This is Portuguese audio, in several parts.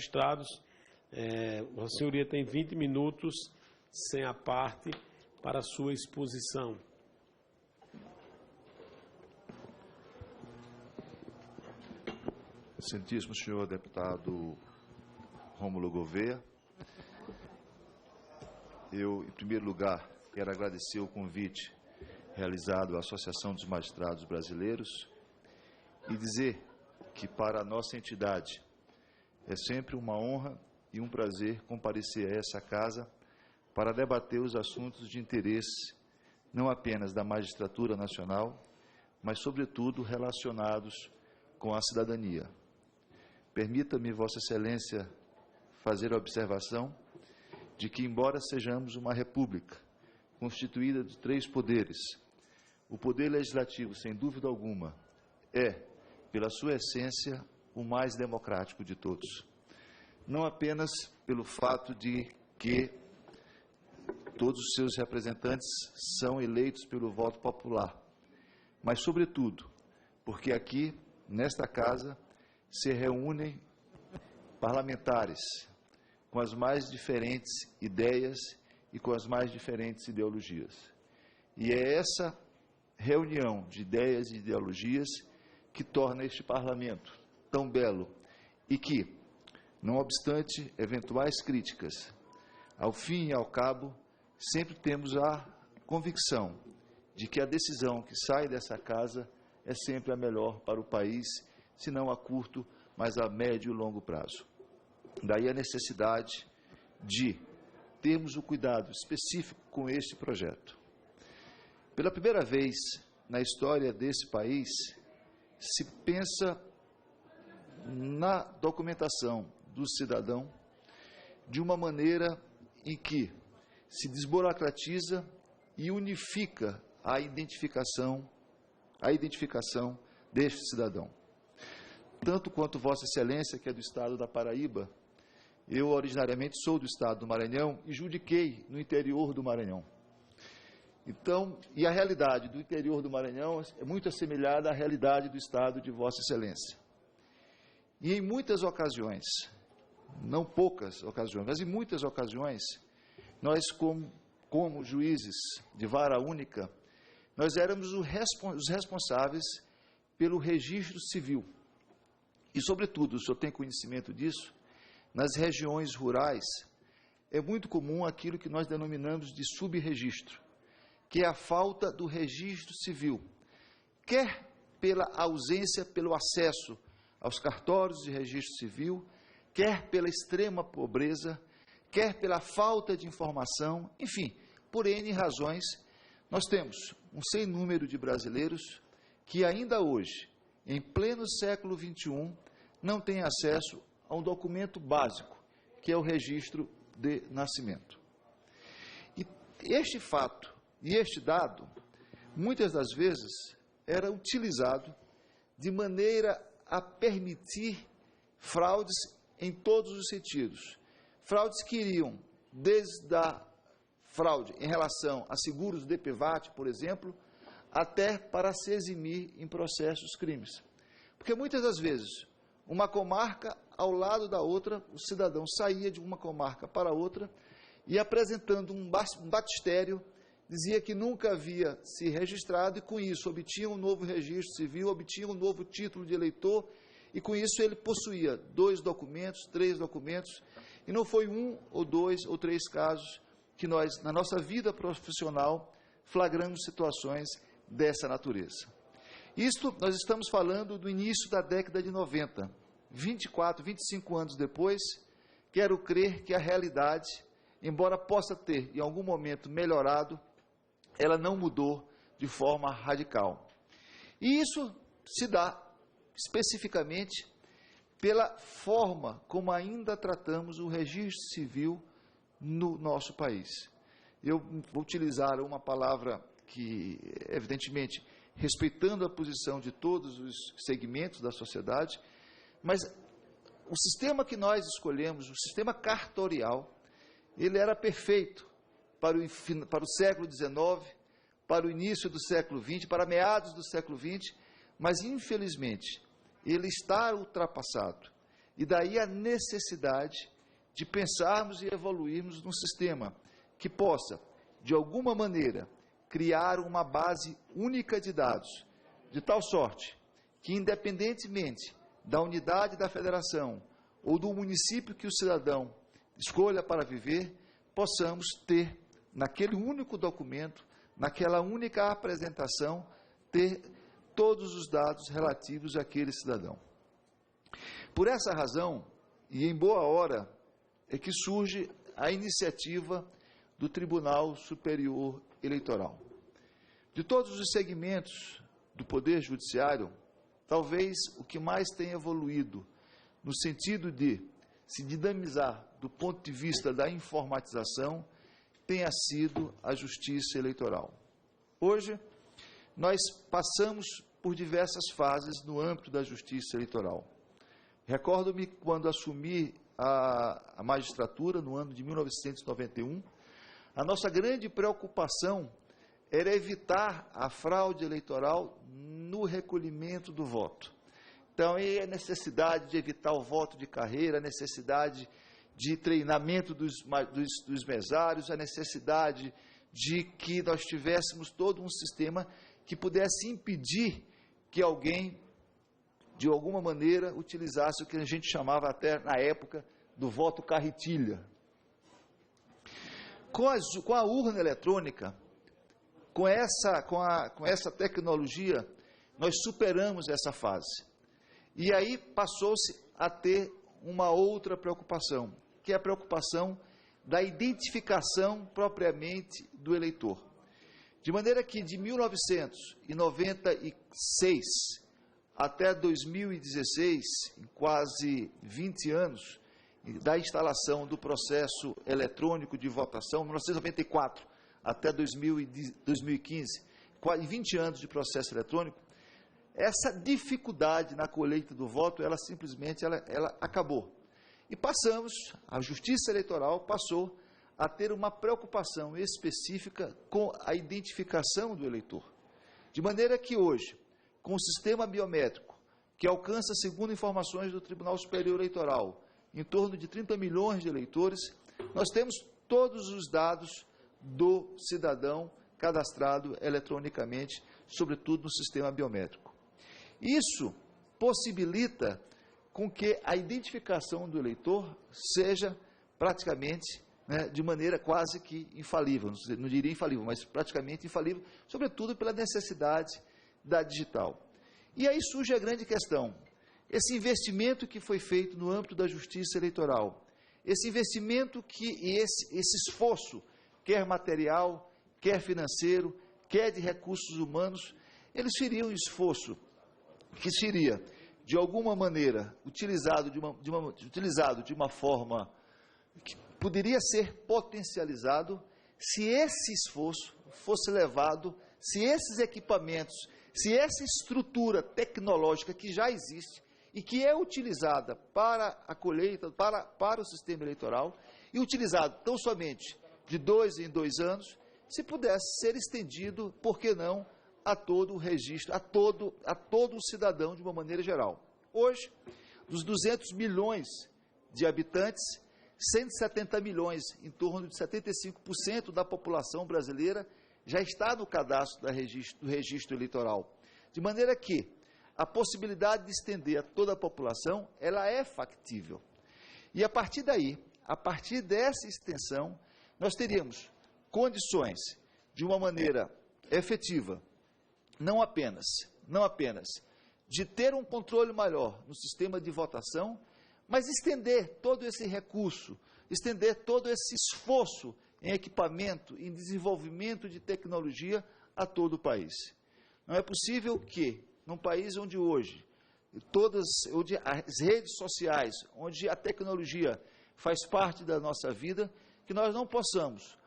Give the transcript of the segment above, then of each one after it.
magistrados, Vossa Senhoria tem 20 minutos, sem a parte, para a sua exposição. Excelentíssimo senhor deputado Rômulo Gouveia, eu, em primeiro lugar, quero agradecer o convite realizado à Associação dos Magistrados Brasileiros e dizer que para a nossa entidade é sempre uma honra e um prazer comparecer a essa casa para debater os assuntos de interesse não apenas da magistratura nacional, mas sobretudo relacionados com a cidadania. Permita-me, Vossa Excelência, fazer a observação de que, embora sejamos uma república constituída de 3 poderes, o poder legislativo, sem dúvida alguma, é, pela sua essência, o mais democrático de todos. Não apenas pelo fato de que todos os seus representantes são eleitos pelo voto popular, mas, sobretudo, porque aqui, nesta casa, se reúnem parlamentares com as mais diferentes ideias e com as mais diferentes ideologias. E é essa reunião de ideias e ideologias que torna este parlamento tão belo e que, não obstante eventuais críticas, ao fim e ao cabo, sempre temos a convicção de que a decisão que sai dessa casa é sempre a melhor para o país, se não a curto, mas a médio e longo prazo. Daí a necessidade de termos o cuidado específico com este projeto. Pela primeira vez na história desse país, se pensa na documentação do cidadão de uma maneira em que se desburocratiza e unifica a identificação deste cidadão. Tanto quanto Vossa Excelência, que é do Estado da Paraíba, eu originariamente sou do Estado do Maranhão e judiquei no interior do Maranhão. Então, e a realidade do interior do Maranhão é muito assemelhada à realidade do Estado de Vossa Excelência. E em muitas ocasiões, não poucas ocasiões, mas em muitas ocasiões, nós como juízes de vara única, nós éramos os responsáveis pelo registro civil. E, sobretudo, o senhor tem conhecimento disso, nas regiões rurais, é muito comum aquilo que nós denominamos de subregistro, que é a falta do registro civil, quer pela ausência, pelo acesso aos cartórios de registro civil, quer pela extrema pobreza, quer pela falta de informação, enfim, por N razões, nós temos um sem número de brasileiros que ainda hoje, em pleno século XXI, não têm acesso a um documento básico, que é o registro de nascimento. E este fato e este dado, muitas das vezes, era utilizado de maneira a permitir fraudes em todos os sentidos. Fraudes que iriam desde a fraude em relação a seguros de DPVAT, por exemplo, até para se eximir em processos crimes. Porque muitas das vezes, uma comarca ao lado da outra, o cidadão saía de uma comarca para outra e apresentando um batistério, dizia que nunca havia se registrado e com isso obtinha um novo registro civil, obtinha um novo título de eleitor e com isso ele possuía 2 documentos, 3 documentos e não foi 1 ou 2 ou 3 casos que nós, na nossa vida profissional, flagramos situações dessa natureza. Isto, nós estamos falando do início da década de 90, 24, 25 anos depois, quero crer que a realidade, embora possa ter, em algum momento, melhorado, ela não mudou de forma radical. E isso se dá, especificamente, pela forma como ainda tratamos o registro civil no nosso país. Eu vou utilizar uma palavra que, evidentemente, respeitando a posição de todos os segmentos da sociedade, mas o sistema que nós escolhemos, o sistema cartorial, ele era perfeito para o século XIX, para o início do século XX, para meados do século XX, mas, infelizmente, ele está ultrapassado. E daí a necessidade de pensarmos e evoluirmos num sistema que possa, de alguma maneira, criar uma base única de dados, de tal sorte que, independentemente da unidade da federação ou do município que o cidadão escolha para viver, possamos ter, naquele único documento, naquela única apresentação, ter todos os dados relativos àquele cidadão. Por essa razão, e em boa hora, é que surge a iniciativa do Tribunal Superior Eleitoral. De todos os segmentos do Poder Judiciário, talvez o que mais tenha evoluído no sentido de se dinamizar do ponto de vista da informatização tenha sido a Justiça Eleitoral. Hoje, nós passamos por diversas fases no âmbito da Justiça Eleitoral. Recordo-me quando assumi a magistratura, no ano de 1991, a nossa grande preocupação era evitar a fraude eleitoral no recolhimento do voto. Então, aí a necessidade de evitar o voto de carreira, a necessidade de treinamento dos mesários, a necessidade de que nós tivéssemos todo um sistema que pudesse impedir que alguém, de alguma maneira, utilizasse o que a gente chamava até na época do voto carretilha. Com a urna eletrônica, com essa tecnologia, nós superamos essa fase. E aí passou-se a ter uma outra preocupação, que é a preocupação da identificação propriamente do eleitor. De maneira que de 1996 até 2016, em quase 20 anos, da instalação do processo eletrônico de votação, 1994 até 2015, quase 20 anos de processo eletrônico, essa dificuldade na colheita do voto, ela simplesmente ela acabou. E a Justiça Eleitoral passou a ter uma preocupação específica com a identificação do eleitor. De maneira que hoje, com o sistema biométrico, que alcança, segundo informações do Tribunal Superior Eleitoral, em torno de 30 milhões de eleitores, nós temos todos os dados do cidadão cadastrado eletronicamente, sobretudo no sistema biométrico. Isso possibilita com que a identificação do eleitor seja praticamente, de maneira quase que infalível, não diria infalível, mas praticamente infalível, sobretudo pela necessidade da digital. E aí surge a grande questão, esse investimento que foi feito no âmbito da Justiça Eleitoral, esse investimento e esse esforço, quer material, quer financeiro, quer de recursos humanos, eles seriam um esforço que seria, de alguma maneira, utilizado de uma forma que poderia ser potencializado se esse esforço fosse levado, se esses equipamentos, se essa estrutura tecnológica que já existe e que é utilizada para a colheita, para o sistema eleitoral, e utilizado tão somente de 2 em 2 anos, se pudesse ser estendido, por que não, a todo o registro, a todo o cidadão de uma maneira geral. Hoje, dos 200 milhões de habitantes, 170 milhões, em torno de 75% da população brasileira, já está no cadastro do registro eleitoral. De maneira que a possibilidade de estender a toda a população, ela é factível. E a partir daí, a partir dessa extensão, nós teríamos condições, de uma maneira efetiva, não apenas de ter um controle maior no sistema de votação, mas estender todo esse recurso, estender todo esse esforço em equipamento, em desenvolvimento de tecnologia a todo o país. Não é possível que, num país onde hoje, onde as redes sociais, onde a tecnologia faz parte da nossa vida, que nós não possamos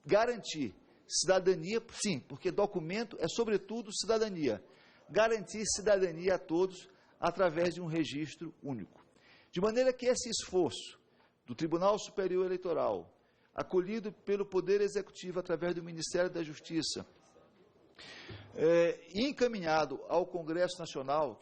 garantir cidadania, sim, porque documento é sobretudo cidadania, garantir cidadania a todos através de um registro único. De maneira que esse esforço do Tribunal Superior Eleitoral, acolhido pelo Poder Executivo através do Ministério da Justiça, e encaminhado ao Congresso Nacional,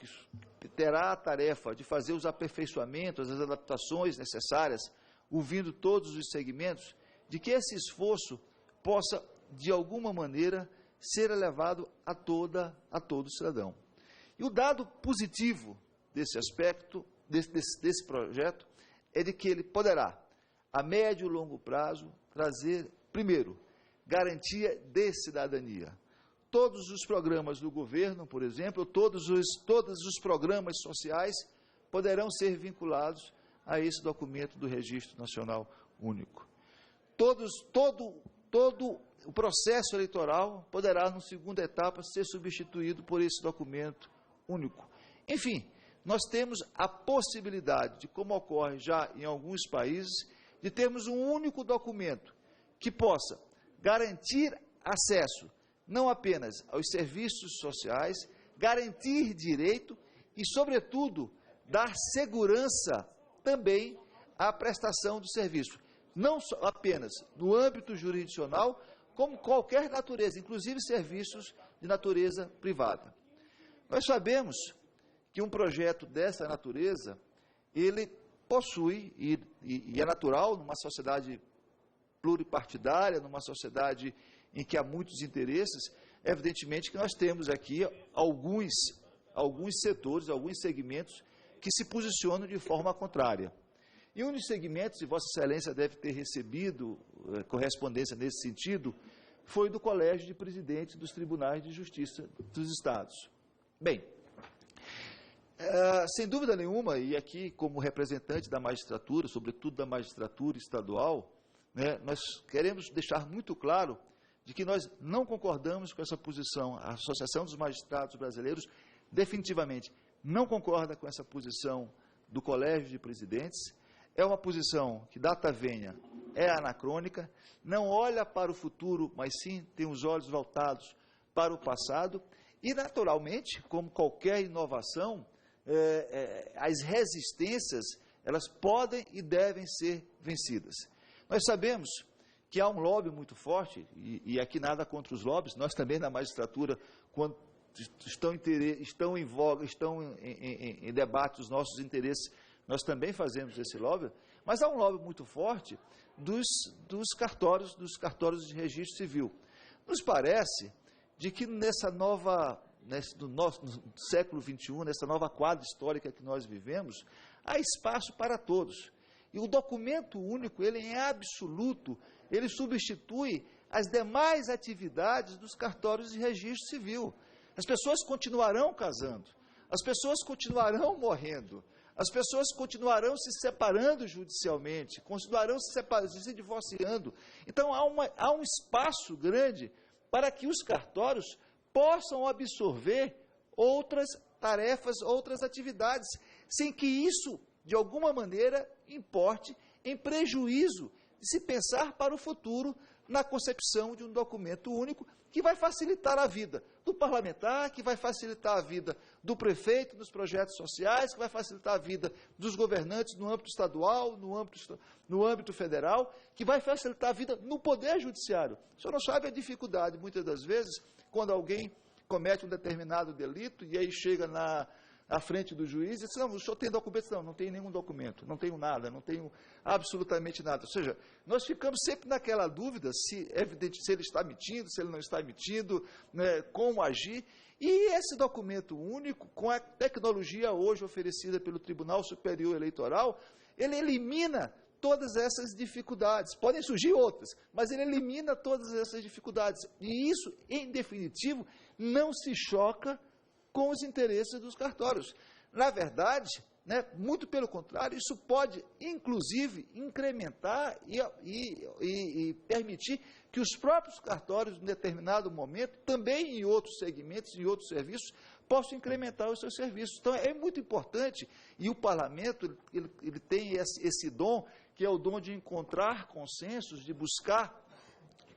que terá a tarefa de fazer os aperfeiçoamentos, as adaptações necessárias, ouvindo todos os segmentos, de que esse esforço possa, de alguma maneira, ser elevado a todo cidadão. E o dado positivo desse aspecto, desse projeto, é de que ele poderá, a médio e longo prazo, trazer, primeiro, garantia de cidadania. Todos os programas do governo, por exemplo, todos os programas sociais poderão ser vinculados a esse documento do Registro Nacional Único. Todo o processo eleitoral poderá, na segunda etapa, ser substituído por esse documento único. Enfim, nós temos a possibilidade de, como ocorre já em alguns países, de termos um único documento que possa garantir acesso não apenas aos serviços sociais, garantir direito e, sobretudo, dar segurança também à prestação do serviço, não apenas no âmbito jurisdicional, como qualquer natureza, inclusive serviços de natureza privada. Nós sabemos que um projeto dessa natureza, ele possui, e é natural numa sociedade pluripartidária, numa sociedade em que há muitos interesses, evidentemente que nós temos aqui alguns setores, alguns segmentos que se posicionam de forma contrária. E um dos segmentos, e Vossa Excelência deve ter recebido correspondência nesse sentido, foi do Colégio de Presidentes dos Tribunais de Justiça dos Estados. Bem, sem dúvida nenhuma, e aqui como representante da magistratura, sobretudo da magistratura estadual, nós queremos deixar muito claro de que nós não concordamos com essa posição. A Associação dos Magistrados Brasileiros definitivamente não concorda com essa posição do Colégio de Presidentes. É uma posição que, data venha, é anacrônica, não olha para o futuro, mas sim tem os olhos voltados para o passado e, naturalmente, como qualquer inovação, as resistências, elas podem e devem ser vencidas. Nós sabemos que há um lobby muito forte, e aqui nada contra os lobbies, nós também na magistratura, quando estão em voga, estão em debate os nossos interesses, nós também fazemos esse lobby, mas há um lobby muito forte dos cartórios de registro civil. Nos parece de que no século XXI, nessa nova quadra histórica que nós vivemos, há espaço para todos. E o documento único, ele é absoluto, ele substitui as demais atividades dos cartórios de registro civil. As pessoas continuarão casando, as pessoas continuarão morrendo, as pessoas continuarão se separando judicialmente, continuarão se divorciando. Então, há um espaço grande para que os cartórios possam absorver outras tarefas, outras atividades, sem que isso, de alguma maneira, importe em prejuízo de se pensar para o futuro na concepção de um documento único que vai facilitar a vida do parlamentar, que vai facilitar a vida do prefeito nos projetos sociais, que vai facilitar a vida dos governantes no âmbito estadual, no âmbito federal, que vai facilitar a vida no poder judiciário. O senhor não sabe a dificuldade, muitas das vezes, quando alguém comete um determinado delito e aí chega à frente do juiz e diz, não, o senhor tem documento? Não, não tenho nenhum documento, não tenho nada, não tenho absolutamente nada. Ou seja, nós ficamos sempre naquela dúvida se ele está mentindo, se ele não está mentindo, como agir. E esse documento único, com a tecnologia hoje oferecida pelo Tribunal Superior Eleitoral, ele elimina todas essas dificuldades. Podem surgir outras, mas ele elimina todas essas dificuldades. E isso, em definitivo, não se choca com os interesses dos cartórios. Na verdade, muito pelo contrário, isso pode, inclusive, incrementar e permitir que os próprios cartórios, em determinado momento, também em outros segmentos, em outros serviços, possam incrementar os seus serviços. Então, é muito importante, e o parlamento ele tem esse dom, que é o dom de encontrar consensos, de buscar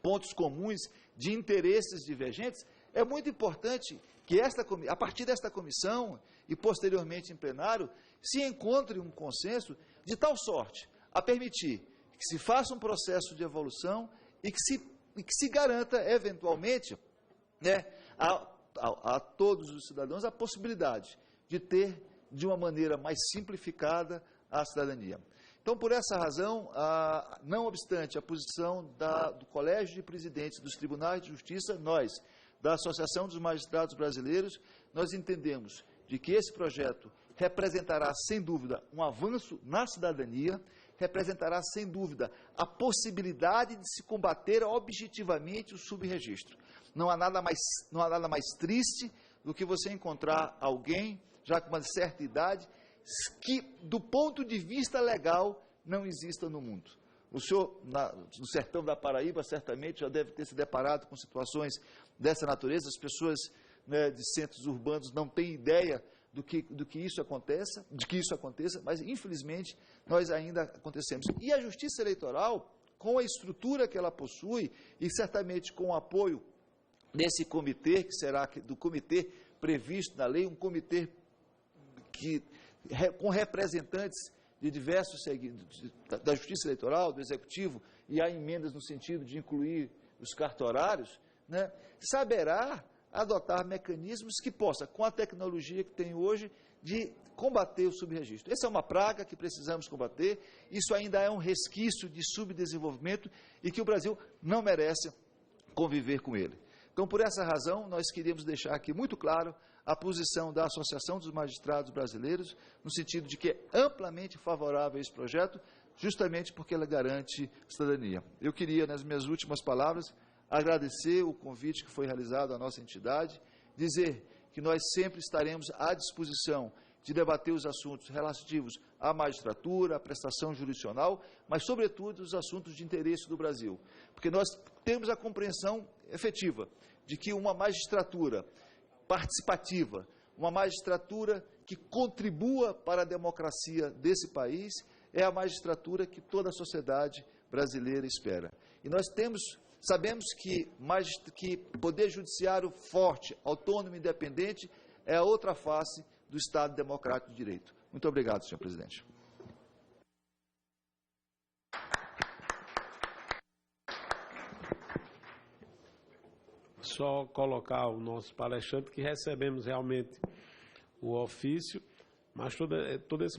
pontos comuns, de interesses divergentes. É muito importante que a partir desta comissão e posteriormente em plenário, se encontre um consenso de tal sorte a permitir que se faça um processo de evolução e que se garanta, eventualmente, a todos os cidadãos a possibilidade de ter, de uma maneira mais simplificada, a cidadania. Então, por essa razão, não obstante a posição do Colégio de Presidentes dos Tribunais de Justiça, nós, da Associação dos Magistrados Brasileiros, nós entendemos de que esse projeto representará, sem dúvida, um avanço na cidadania, representará, sem dúvida, a possibilidade de se combater objetivamente o subregistro. Não há nada mais triste do que você encontrar alguém, já com uma certa idade, que, do ponto de vista legal, não exista no mundo. O senhor, no sertão da Paraíba, certamente já deve ter se deparado com situações dessa natureza. As pessoas, né, de centros urbanos não têm ideia de que isso aconteça, mas, infelizmente, nós ainda acontecemos. E a Justiça Eleitoral, com a estrutura que ela possui, e certamente com o apoio desse comitê, que será do comitê previsto na lei, um comitê com representantes de diversos segmentos, da Justiça Eleitoral, do Executivo, e há emendas no sentido de incluir os cartorários, né, saberá adotar mecanismos que possa, com a tecnologia que tem hoje, de combater o subregistro. Essa é uma praga que precisamos combater, isso ainda é um resquício de subdesenvolvimento e que o Brasil não merece conviver com ele. Então, por essa razão, nós queríamos deixar aqui muito claro a posição da Associação dos Magistrados Brasileiros, no sentido de que é amplamente favorável a esse projeto, justamente porque ela garante cidadania. Eu queria, nas minhas últimas palavras, agradecer o convite que foi realizado à nossa entidade, dizer que nós sempre estaremos à disposição de debater os assuntos relativos à magistratura, à prestação jurisdicional, mas, sobretudo, os assuntos de interesse do Brasil. Porque nós temos a compreensão efetiva de que uma magistratura participativa, uma magistratura que contribua para a democracia desse país, é a magistratura que toda a sociedade brasileira espera. E nós sabemos que poder judiciário forte, autônomo e independente é a outra face do Estado Democrático de Direito. Muito obrigado, senhor presidente. Só colocar o nosso palestrante que recebemos realmente o ofício, mas todo esse